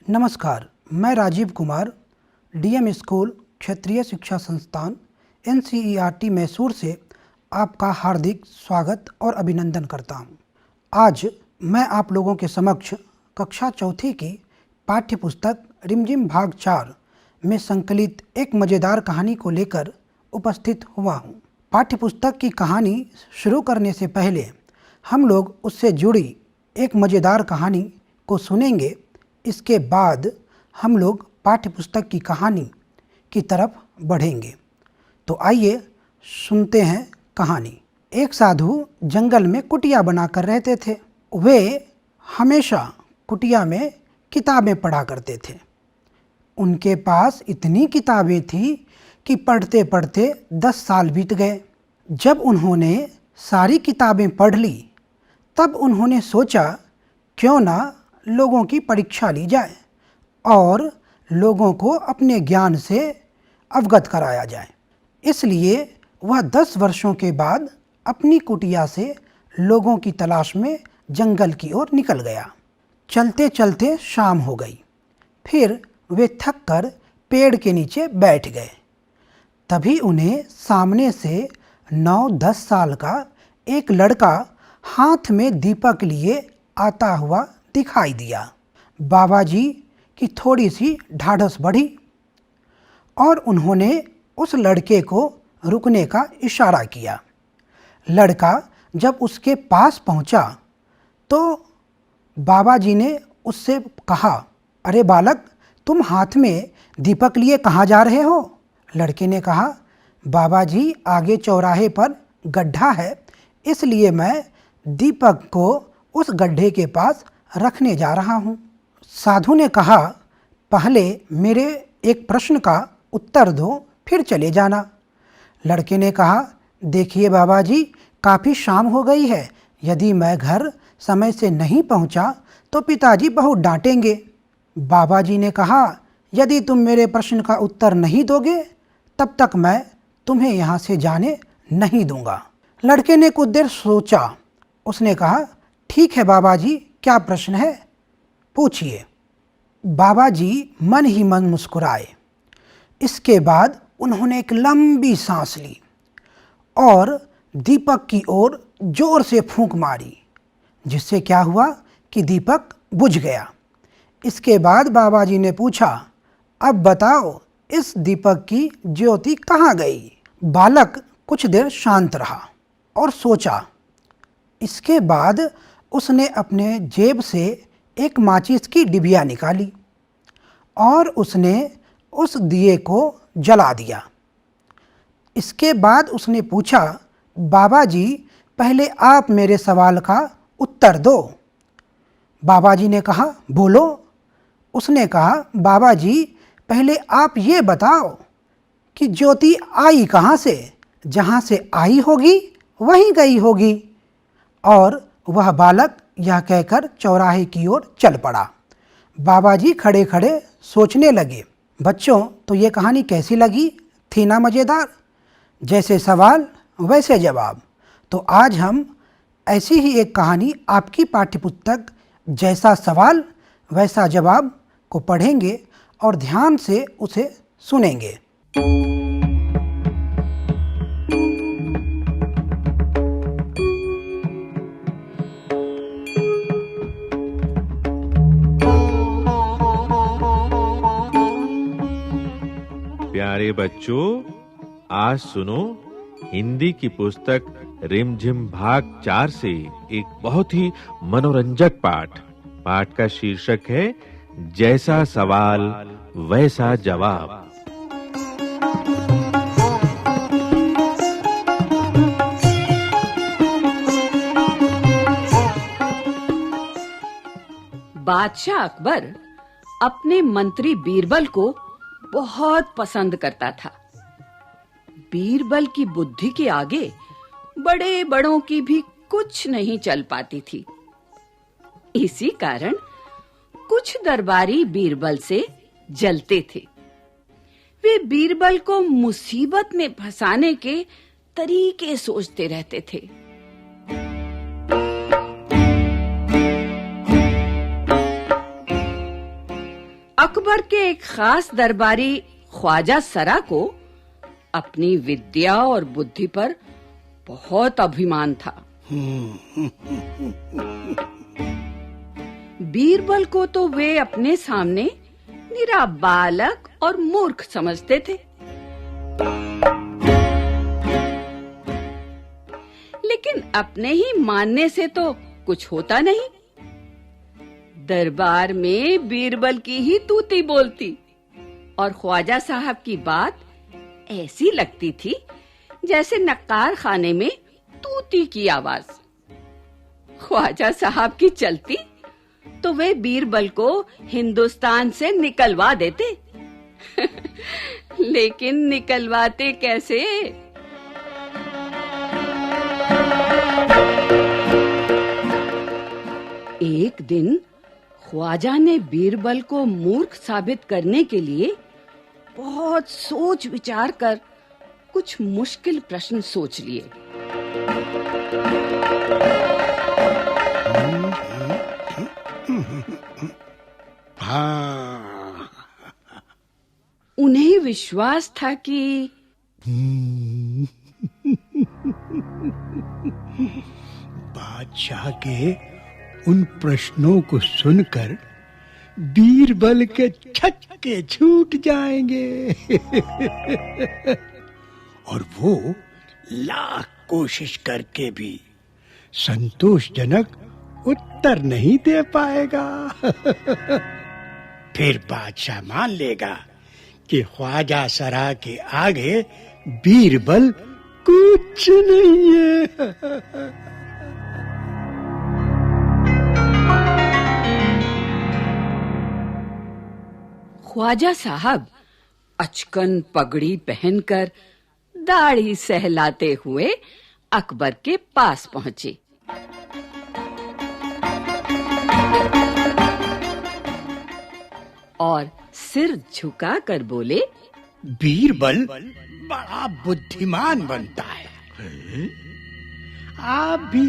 नमस्कार, मैं Rajiv Kumar DM school क्षेत्रीय शिक्षा संस्थान NCERT मैसूर से आपका हार्दिक स्वागत और अभिनंदन करता हूँ। आज मैं आप लोगों के समक्ष कक्षा चौथी की पाठ्य पुस्तक रिमझिम भाग 4 में संकलित एक मज़ेदार कहानी को लेकर उपस्थित हुआ हूँ। पाठ्य पुस्तक की कहानी शुरू करने से पहले हम लोग उससे जुड़ी एक मज़ेदार कहानी को सुनेंगे। इसके बाद हम लोग पाठ्य पुस्तक की कहानी की तरफ बढ़ेंगे। तो आइए सुनते हैं कहानी। एक साधु जंगल में कुटिया बनाकर रहते थे। वे हमेशा कुटिया में किताबें पढ़ा करते थे। उनके पास इतनी किताबें थी कि पढ़ते पढ़ते 10 साल बीत गए। जब उन्होंने सारी किताबें पढ़ ली तब उन्होंने सोचा क्यों ना लोगों की परीक्षा ली जाए और लोगों को अपने ज्ञान से अवगत कराया जाए। इसलिए वह 10 वर्षों के बाद अपनी कुटिया से लोगों की तलाश में जंगल की ओर निकल गया। चलते चलते शाम हो गई। फिर वे थक कर पेड़ के नीचे बैठ गए। तभी उन्हें सामने से 9-10 साल का एक लड़का हाथ में दीपक लिए आता हुआ दिखाई दिया। बाबा जी की थोड़ी सी ढाढ़स बढ़ी और उन्होंने उस लड़के को रुकने का इशारा किया। लड़का जब उसके पास पहुंचा तो बाबा जी ने उससे कहा, अरे बालक, तुम हाथ में दीपक लिए कहाँ जा रहे हो? लड़के ने कहा, बाबा जी, आगे चौराहे पर गड्ढा है, इसलिए मैं दीपक को उस गड्ढे के पास रखने जा रहा हूँ। साधु ने कहा, पहले मेरे एक प्रश्न का उत्तर दो, फिर चले जाना। लड़के ने कहा, देखिए बाबा जी, काफ़ी शाम हो गई है। यदि मैं घर समय से नहीं पहुँचा तो पिताजी बहुत डांटेंगे। बाबा जी ने कहा, यदि तुम मेरे प्रश्न का उत्तर नहीं दोगे तब तक मैं तुम्हें यहाँ से जाने नहीं दूंगा। लड़के ने कुछ देर सोचा। उसने कहा, ठीक है बाबा जी, क्या प्रश्न है, पूछिए। बाबा जी मन ही मन मुस्कुराए। इसके बाद उन्होंने एक लंबी सांस ली और दीपक की ओर जोर से फूंक मारी, जिससे क्या हुआ कि दीपक बुझ गया। इसके बाद बाबा जी ने पूछा, अब बताओ इस दीपक की ज्योति कहाँ गई? बालक कुछ देर शांत रहा और सोचा। इसके बाद उसने अपने जेब से एक माचिस की डिबिया निकाली और उसने उस दिए को जला दिया। इसके बाद उसने पूछा, बाबा जी, पहले आप मेरे सवाल का उत्तर दो। बाबा जी ने कहा, बोलो। उसने कहा, बाबा जी, पहले आप ये बताओ कि ज्योति आई कहाँ से? जहाँ से आई होगी वहीं गई होगी। और वह बालक यह कहकर चौराहे की ओर चल पड़ा। बाबा जी खड़े खड़े सोचने लगे। बच्चों, तो ये कहानी कैसी लगी? थी ना मज़ेदार? जैसे सवाल वैसे जवाब। तो आज हम ऐसी ही एक कहानी आपकी पाठ्यपुस्तक जैसा सवाल वैसा जवाब को पढ़ेंगे और ध्यान से उसे सुनेंगे। प्यारे बच्चों, आज सुनो हिंदी की पुस्तक रिमझिम भाग 4 से एक बहुत ही मनोरंजक पाठ का शीर्षक है जैसा सवाल वैसा जवाब। बादशाह अकबर अपने मंत्री बीरबल को बहुत पसंद करता था। बीरबल की बुद्धि के आगे बड़े बड़ों की भी कुछ नहीं चल पाती थी। इसी कारण कुछ दरबारी बीरबल से जलते थे। वे बीरबल को मुसीबत में फंसाने के तरीके सोचते रहते थे। अकबर के एक खास दरबारी ख्वाजा सरा को अपनी विद्या और बुद्धि पर बहुत अभिमान था। बीरबल को तो वे अपने सामने निरा बालक और मूर्ख समझते थे। लेकिन अपने ही मानने से तो कुछ होता नहीं। दरबार में बीरबल की ही तूती बोलती और ख्वाजा साहब की बात ऐसी लगती थी जैसे नक्कार खाने में तूती की आवाज। ख्वाजा साहब की चलती तो वे बीरबल को हिंदुस्तान से निकलवा देते। लेकिन निकलवाते कैसे? एक दिन ख्वाजा ने बीरबल को मूर्ख साबित करने के लिए बहुत सोच विचार कर कुछ मुश्किल प्रश्न सोच लिए। हाँ। उन्हें विश्वास था कि बादशाह के उन प्रश्नों को सुनकर बीरबल के छक्के छूट जाएंगे और वो लाख कोशिश करके भी संतोषजनक उत्तर नहीं दे पाएगा। फिर बादशाह मान लेगा कि ख्वाजा सरा के आगे बीरबल कुछ नहीं है। ख्वाजा साहब अचकन पगड़ी पहनकर दाढ़ी सहलाते हुए अकबर के पास पहुंचे। और सिर झुकाकर बोले, बीरबल बड़ा बुद्धिमान बनता है। आप भी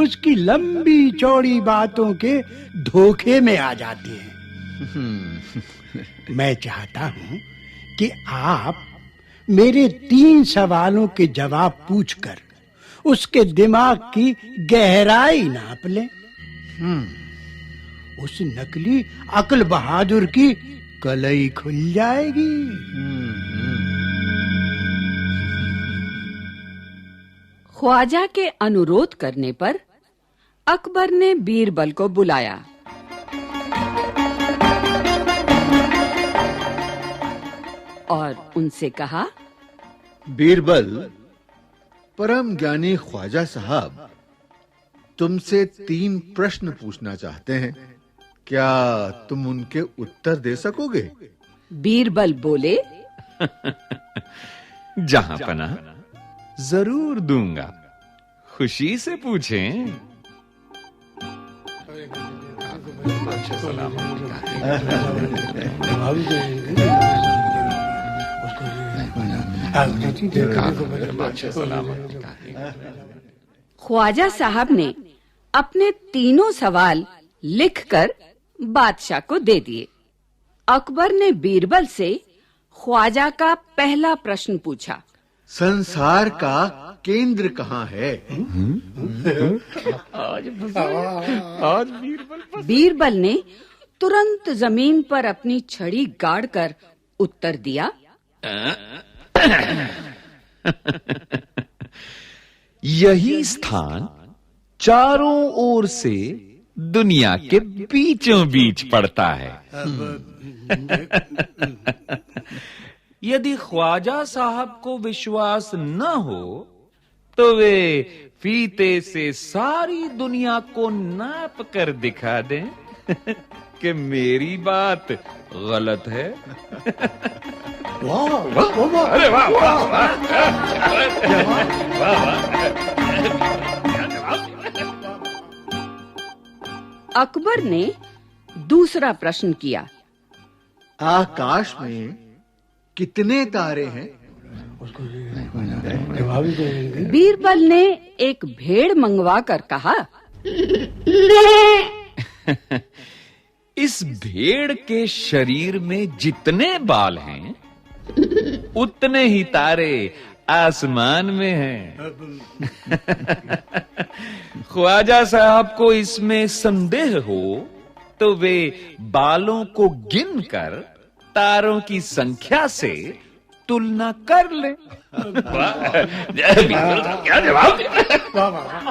उसकी लंबी चौड़ी बातों के धोखे में आ जाते हैं। मैं चाहता हूं कि आप मेरे 3 सवालों के जवाब पूछकर उसके दिमाग की गहराई नाप लें। उस नकली अक्ल बहादुर की कलई खुल जाएगी। ख्वाजा के अनुरोध करने पर अकबर ने बीरबल को बुलाया। और उनसे कहा, बीरबल, परम ज्ञानी ख्वाजा साहब तुमसे 3 प्रश्न पूछना चाहते हैं। क्या तुम उनके उत्तर दे सकोगे? बीरबल बोले, जहां पना जरूर दूंगा। खुशी से पूछें। ख्वाजा साहब ने अपने तीनों सवाल लिखकर बादशाह को दे दिए। अकबर ने बीरबल से ख्वाजा का पहला प्रश्न पूछा, संसार का केंद्र कहाँ है? आज बीरबल ने तुरंत जमीन पर अपनी छड़ी गाड़कर उत्तर दिया, यही स्थान चारों ओर से दुनिया के बीचों बीच पड़ता है। यदि ख्वाजा साहब को विश्वास न हो तो वे फीते से सारी दुनिया को नाप कर दिखा दें कि मेरी बात गलत है। वाह वाह वाह, अरे वाह वाह वाह, अकबर ने दूसरा प्रश्न किया, आकाश में कितने तारे हैं? बीरबल ने एक भेड़ मंगवा कर कहा, इस भेड़ के शरीर में जितने बाल हैं उतने ही तारे आसमान में हैं। ख्वाजा साहब को इसमें संदेह हो तो वे बालों को गिनकर तारों की संख्या से तुलना कर ले। बिल्कुल क्या जवाब। वाह वाह वाह।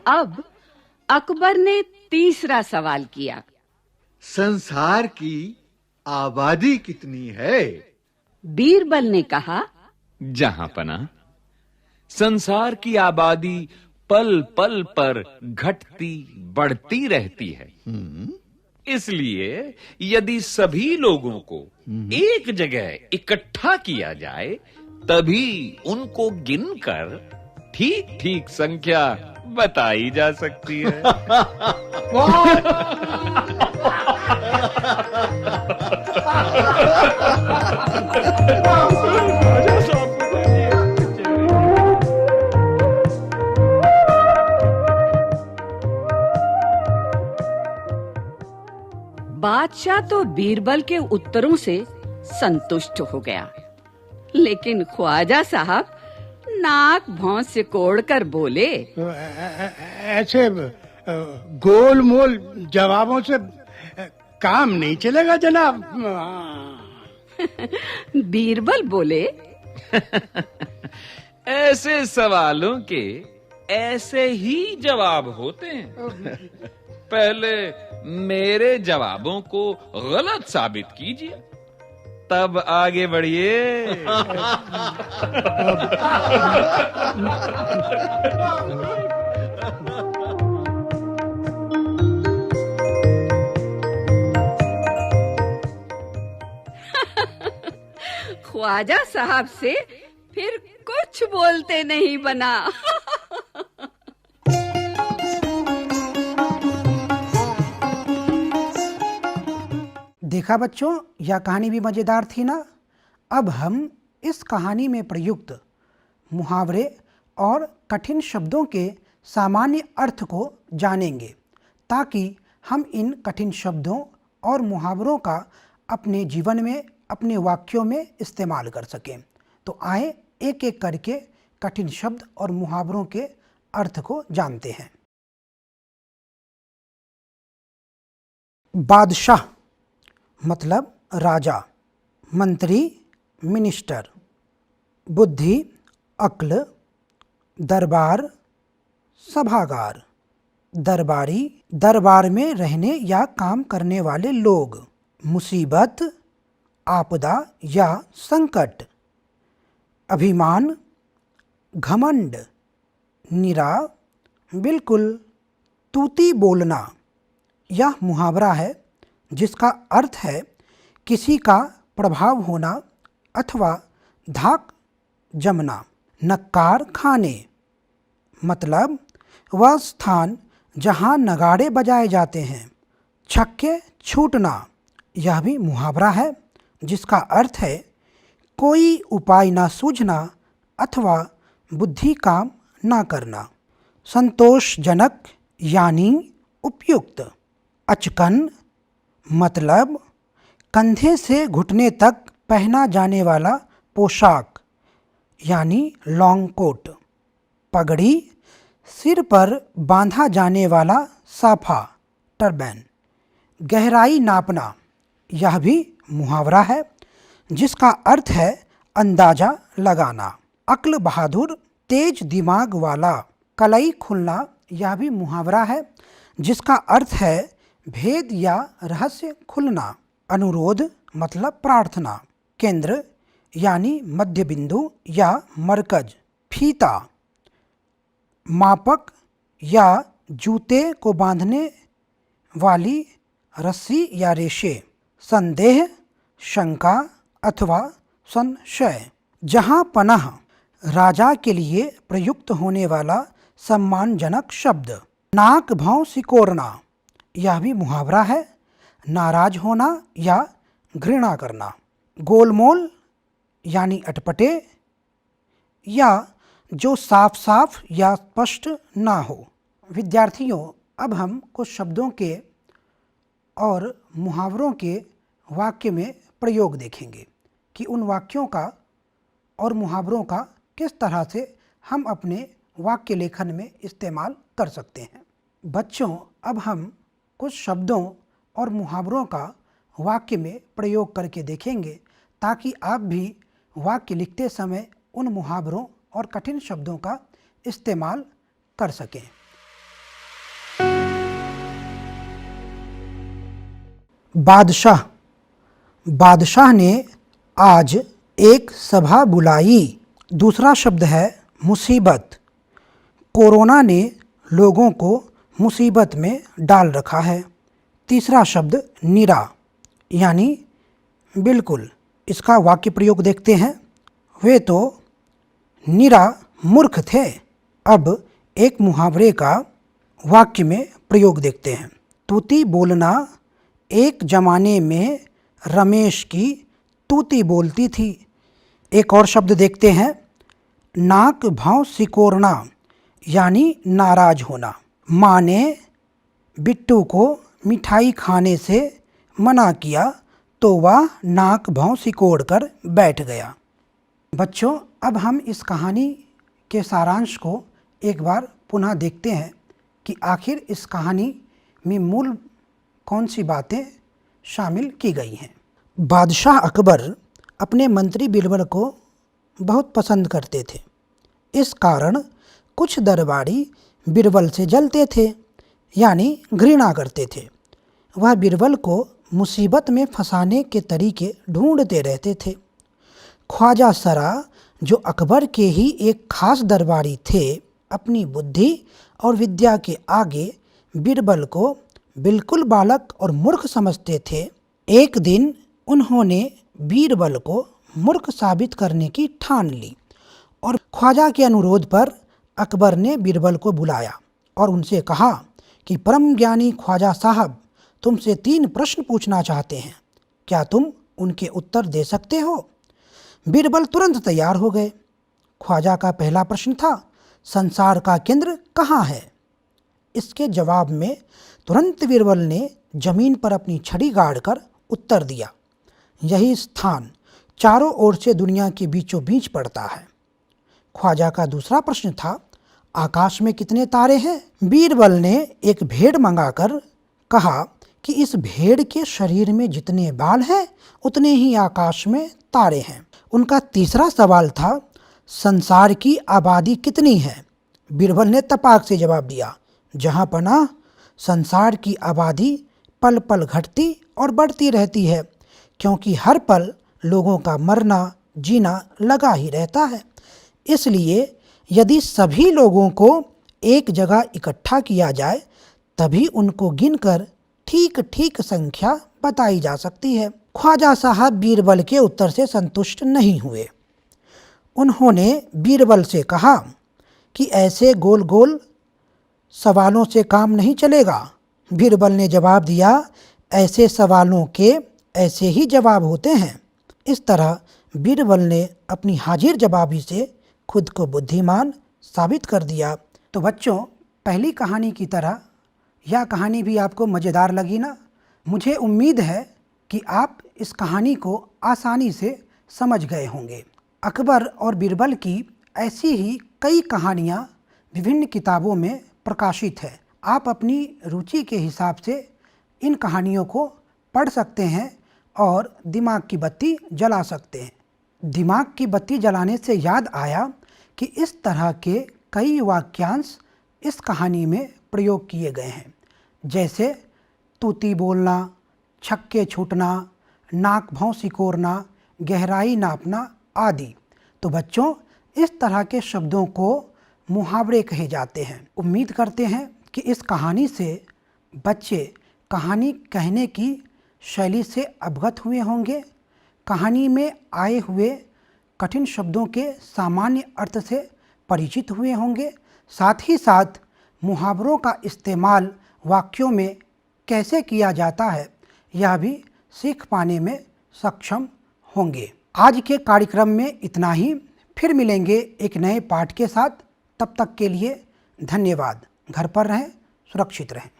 अब अकबर ने तीसरा सवाल किया। संसार की आबादी कितनी है? बीरबल ने कहा, जहां पना संसार की आबादी पल पल पर घटती बढ़ती रहती है। इसलिए यदि सभी लोगों को एक जगह इकट्ठा किया जाए तभी उनको गिनकर ठीक ठीक संख्या बताई जा सकती है। बादशाह तो बीरबल के उत्तरों से संतुष्ट हो गया, लेकिन ख्वाजा साहब नाक भौं से कोड़कर बोले, ऐसे गोलमोल जवाबों से काम नहीं चलेगा जनाब। बीरबल बोले, ऐसे सवालों के ऐसे ही जवाब होते हैं। पहले मेरे जवाबों को गलत साबित कीजिए, तब आगे बढ़िए। ख्वाजा साहब से फिर कुछ बोलते नहीं बना। देखा बच्चों, यह कहानी भी मज़ेदार थी ना। अब हम इस कहानी में प्रयुक्त मुहावरे और कठिन शब्दों के सामान्य अर्थ को जानेंगे, ताकि हम इन कठिन शब्दों और मुहावरों का अपने जीवन में, अपने वाक्यों में इस्तेमाल कर सकें। तो आए एक एक करके कठिन शब्द और मुहावरों के अर्थ को जानते हैं। बादशाह मतलब राजा, मंत्री मिनिस्टर, बुद्धि अक्ल, दरबार सभागार, दरबारी दरबार में रहने या काम करने वाले लोग, मुसीबत आपदा या संकट, अभिमान घमंड, निरा बिल्कुल, तूती बोलना। यह मुहावरा है जिसका अर्थ है किसी का प्रभाव होना अथवा धाक जमना। नक्कार खाने मतलब वह स्थान जहाँ नगाड़े बजाए जाते हैं। छक्के छूटना, यह भी मुहावरा है जिसका अर्थ है कोई उपाय ना सूझना अथवा बुद्धि काम ना करना। संतोषजनक यानी उपयुक्त। अचकन मतलब कंधे से घुटने तक पहना जाने वाला पोशाक यानी लॉन्ग कोट। पगड़ी सिर पर बांधा जाने वाला साफा टर्बन। गहराई नापना, यह भी मुहावरा है जिसका अर्थ है अंदाजा लगाना। अक्ल बहादुर तेज दिमाग वाला। कलई खुलना, यह भी मुहावरा है जिसका अर्थ है भेद या रहस्य खुलना। अनुरोध मतलब प्रार्थना। केंद्र यानी मध्य बिंदु या मरकज। फीता मापक या जूते को बांधने वाली रस्सी या रेशे। संदेह शंका अथवा संशय। जहाँ पनाह राजा के लिए प्रयुक्त होने वाला सम्मानजनक शब्द। नाक भौं सिकोड़ना, यह भी मुहावरा है, नाराज होना या घृणा करना। गोलमोल यानी अटपटे, या जो साफ साफ या स्पष्ट ना हो। विद्यार्थियों, अब हम कुछ शब्दों के और मुहावरों के वाक्य में प्रयोग देखेंगे कि उन वाक्यों का और मुहावरों का किस तरह से हम अपने वाक्य लेखन में इस्तेमाल कर सकते हैं। बच्चों, अब हम कुछ शब्दों और मुहावरों का वाक्य में प्रयोग करके देखेंगे ताकि आप भी वाक्य लिखते समय उन मुहावरों और कठिन शब्दों का इस्तेमाल कर सकें। बादशाह। बादशाह ने आज एक सभा बुलाई। दूसरा शब्द है मुसीबत। कोरोना ने लोगों को मुसीबत में डाल रखा है। तीसरा शब्द निरा, यानी बिल्कुल। इसका वाक्य प्रयोग देखते हैं। वे तो निरा मूर्ख थे। अब एक मुहावरे का वाक्य में प्रयोग देखते हैं। तूती बोलना, एक जमाने में रमेश की तूती बोलती थी। एक और शब्द देखते हैं, नाक भाव सिकोड़ना, यानी नाराज होना। माँ ने बिट्टू को मिठाई खाने से मना किया तो वह नाक भाव सिकोड़ कर बैठ गया। बच्चों, अब हम इस कहानी के सारांश को एक बार पुनः देखते हैं कि आखिर इस कहानी में मूल कौन सी बातें शामिल की गई हैं। बादशाह अकबर अपने मंत्री बीरबल को बहुत पसंद करते थे। इस कारण कुछ दरबारी बीरबल से जलते थे, यानी घृणा करते थे। वह बीरबल को मुसीबत में फंसाने के तरीके ढूंढते रहते थे। ख्वाजा सरा, जो अकबर के ही एक खास दरबारी थे, अपनी बुद्धि और विद्या के आगे बीरबल को बिल्कुल बालक और मूर्ख समझते थे। एक दिन उन्होंने बीरबल को मूर्ख साबित करने की ठान ली और ख्वाजा के अनुरोध पर अकबर ने बीरबल को बुलाया और उनसे कहा कि परम ज्ञानी ख्वाजा साहब तुमसे 3 प्रश्न पूछना चाहते हैं, क्या तुम उनके उत्तर दे सकते हो? बीरबल तुरंत तैयार हो गए। ख्वाजा का पहला प्रश्न था, संसार का केंद्र कहाँ है? इसके जवाब में तुरंत बीरबल ने जमीन पर अपनी छड़ी गाड़कर उत्तर दिया, यही स्थान चारों ओर से दुनिया के बीचों बीच पड़ता है। ख्वाजा का दूसरा प्रश्न था, आकाश में कितने तारे हैं? बीरबल ने एक भेड़ मंगाकर कहा कि इस भेड़ के शरीर में जितने बाल हैं उतने ही आकाश में तारे हैं। उनका तीसरा सवाल था, संसार की आबादी कितनी है? बीरबल ने तपाक से जवाब दिया, जहाँ पनाह संसार की आबादी पल पल घटती और बढ़ती रहती है, क्योंकि हर पल लोगों का मरना जीना लगा ही रहता है। इसलिए यदि सभी लोगों को एक जगह इकट्ठा किया जाए तभी उनको गिनकर ठीक ठीक संख्या बताई जा सकती है। ख्वाजा साहब बीरबल के उत्तर से संतुष्ट नहीं हुए। उन्होंने बीरबल से कहा कि ऐसे गोल गोल सवालों से काम नहीं चलेगा। बीरबल ने जवाब दिया, ऐसे सवालों के ऐसे ही जवाब होते हैं। इस तरह बीरबल ने अपनी हाजिर जवाबी से खुद को बुद्धिमान साबित कर दिया। तो बच्चों, पहली कहानी की तरह यह कहानी भी आपको मज़ेदार लगी ना? मुझे उम्मीद है कि आप इस कहानी को आसानी से समझ गए होंगे। अकबर और बीरबल की ऐसी ही कई कहानियाँ विभिन्न किताबों में प्रकाशित है। आप अपनी रुचि के हिसाब से इन कहानियों को पढ़ सकते हैं और दिमाग की बत्ती जला सकते हैं। दिमाग की बत्ती जलाने से याद आया कि इस तरह के कई वाक्यांश इस कहानी में प्रयोग किए गए हैं, जैसे तूती बोलना, छक्के छूटना, नाक भौं सिकोड़ना, गहराई नापना आदि। तो बच्चों, इस तरह के शब्दों को मुहावरे कहे जाते हैं। उम्मीद करते हैं कि इस कहानी से बच्चे कहानी कहने की शैली से अवगत हुए होंगे, कहानी में आए हुए कठिन शब्दों के सामान्य अर्थ से परिचित हुए होंगे, साथ ही साथ मुहावरों का इस्तेमाल वाक्यों में कैसे किया जाता है यह भी सीख पाने में सक्षम होंगे। आज के कार्यक्रम में इतना ही। फिर मिलेंगे एक नए पाठ के साथ। तब तक के लिए धन्यवाद। घर पर रहें, सुरक्षित रहें।